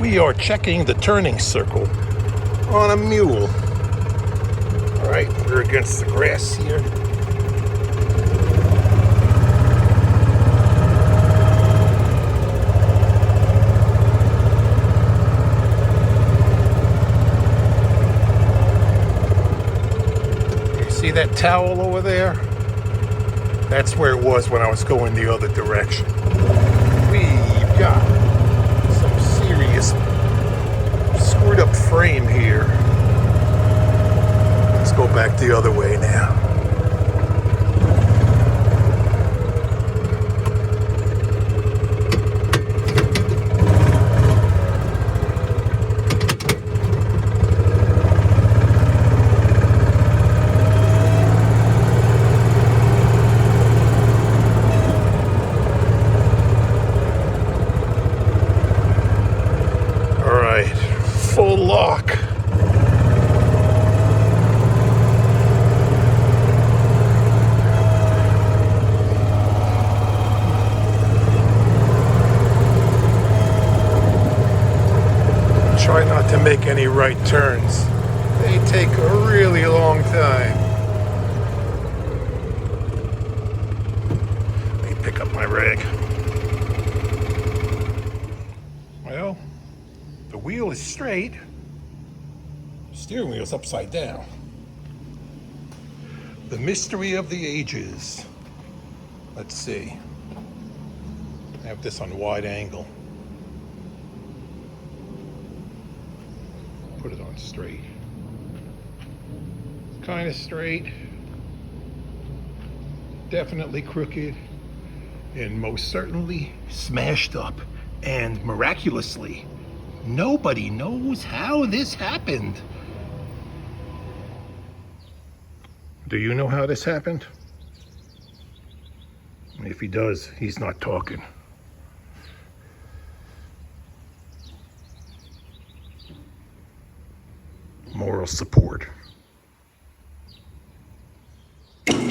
We are checking the turning circle on a mule. All right, we're against the grass here. You see that towel over there? That's where it was when I was going the other direction. We've got some serious screwed up frame here. Let's go back the other way now. Full lock. Try not to make any right turns. They take a really long time. Let me pick up my rag. Well, the wheel is straight. Steering wheel's upside down. The mystery of the ages. Let's see. I have this on wide angle. Put it on straight. Kind of straight. Definitely crooked. And most certainly smashed up. And miraculously, nobody knows how this happened. Do you know how this happened? If he does, he's not talking. Moral support. Going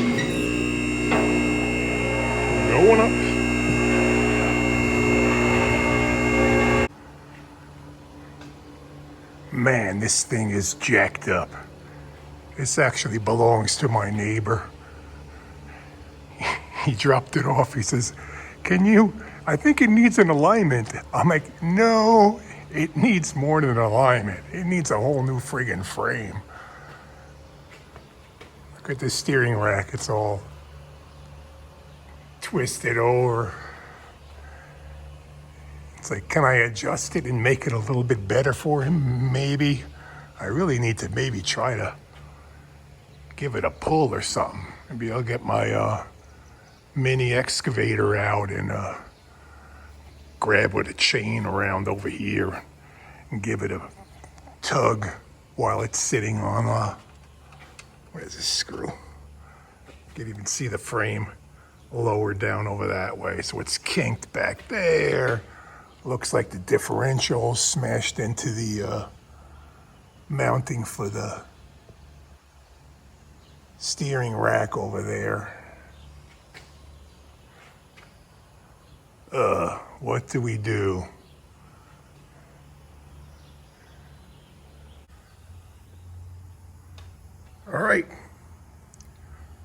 up. Man, this thing is jacked up. This actually belongs to my neighbor. He dropped it off. He says, I think it needs an alignment. I'm like, no, it needs more than an alignment. It needs a whole new friggin' frame. Look at the steering rack. It's all twisted over. It's like, can I adjust it and make it a little bit better for him? Maybe. I really need to maybe try to give it a pull or something. Maybe I'll get my mini excavator out and grab with a chain around over here and give it a tug while it's sitting on where's this screw? You can even see the frame lowered down over that way, so it's kinked back there. Looks like the differential smashed into the mounting for the steering rack over there. What do we do? All right.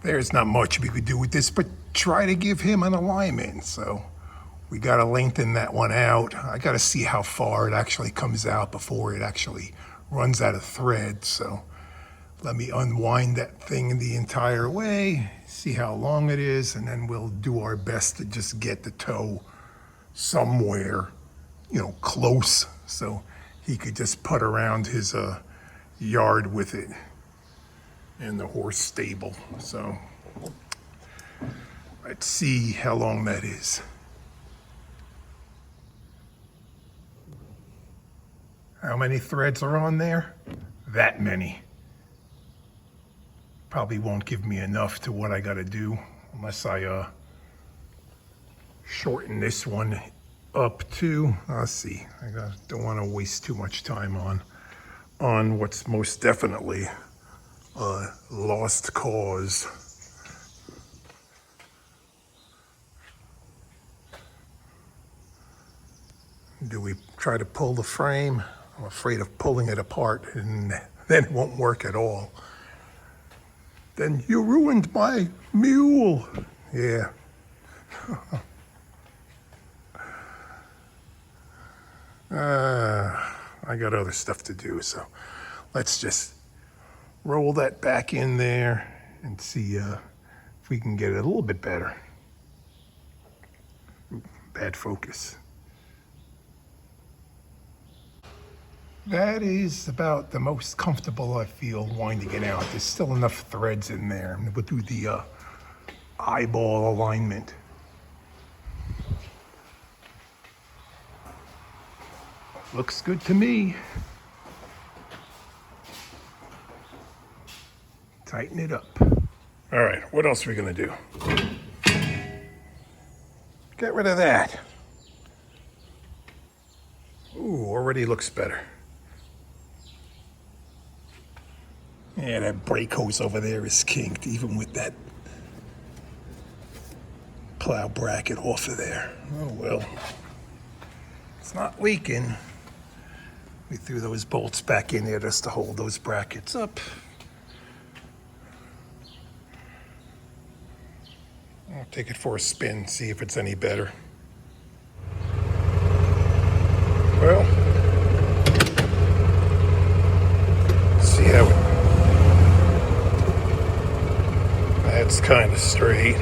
There's not much we could do with this, but try to give him an alignment. So we got to lengthen that one out. I got to see how far it actually comes out before it actually runs out of thread. So let me unwind that thing the entire way, see how long it is, and then we'll do our best to just get the toe somewhere, close, so he could just put around his yard with it in the horse stable. So let's see how long that is. How many threads are on there? That many. Probably won't give me enough to what I gotta do unless I shorten this one up to, let's see, don't want to waste too much time on what's most definitely a lost cause. Do we try to pull the frame? I'm afraid of pulling it apart and then it won't work at all. Then you ruined my mule. Yeah. I got other stuff to do, so let's just roll that back in there and see if we can get it a little bit better. Bad focus. That is about the most comfortable I feel winding it out. There's still enough threads in there. We'll do the eyeball alignment. Looks good to me. Tighten it up. All right, what else are we gonna do? Get rid of that. Ooh, already looks better. Yeah, that brake hose over there is kinked, even with that plow bracket off of there. Oh well, it's not leaking. We threw those bolts back in there just to hold those brackets up. I'll take it for a spin, see if it's any better. Well, see how that's kind of straight.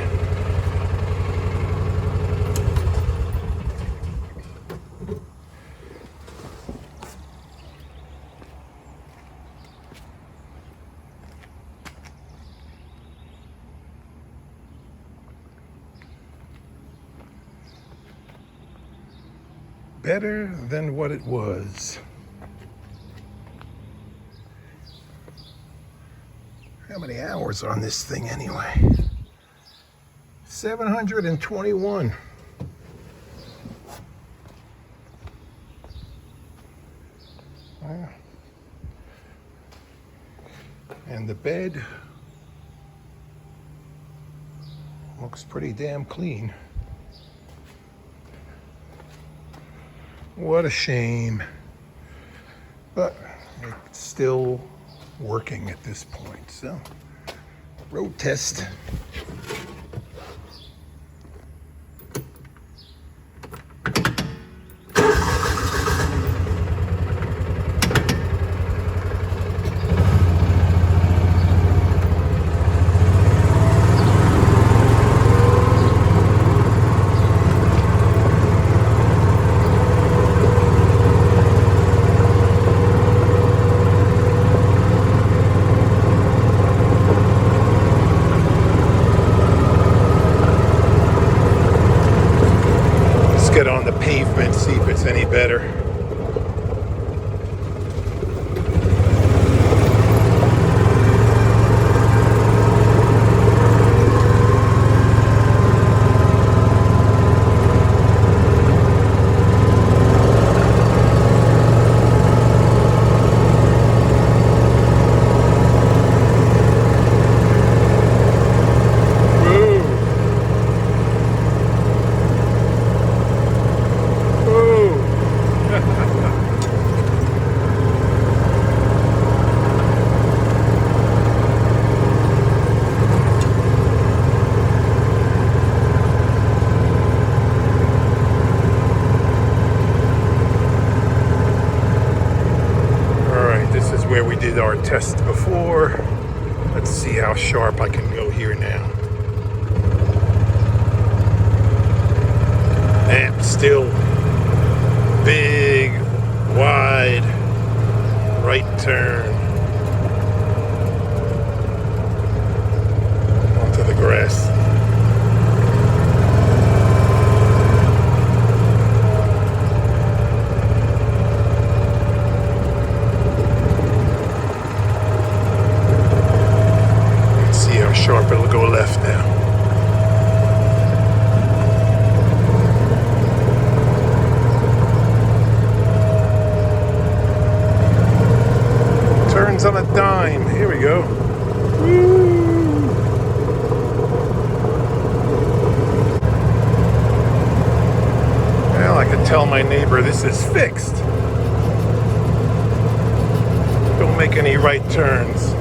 Better than what it was. How many hours on this thing anyway? 721. And the bed looks pretty damn clean. What a shame. But it's still working at this point. So, road test. Get on the pavement, see if it's any better. Where we did our test before. Let's see how sharp I can go here now. And still big, wide, right turn onto the grass. Sharp, it'll go left now. Turns on a dime. Here we go. Woo. Well, I could tell my neighbor this is fixed. Don't make any right turns.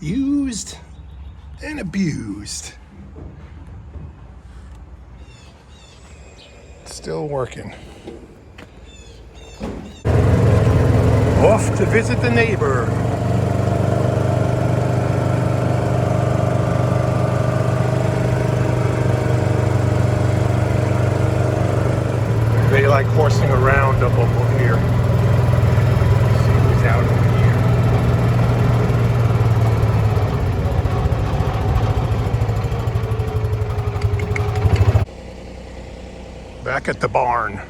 Used and abused. Still working. Off to visit the neighbor. They like horsing around up over here. See who's out over here. Back at the barn.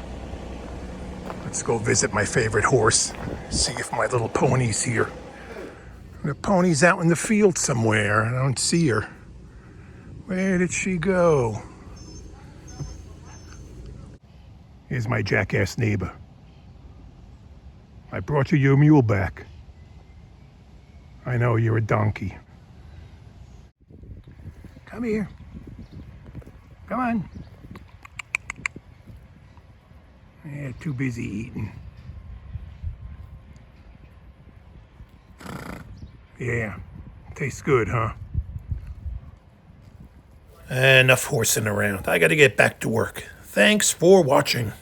Let's go visit my favorite horse. See if my little pony's here. The pony's out in the field somewhere. I don't see her. Where did she go? Here's my jackass neighbor. I brought you your mule back. I know you're a donkey. Come here. Come on. Yeah, too busy eating. Yeah, tastes good, huh? Enough horsing around. I gotta get back to work. Thanks for watching.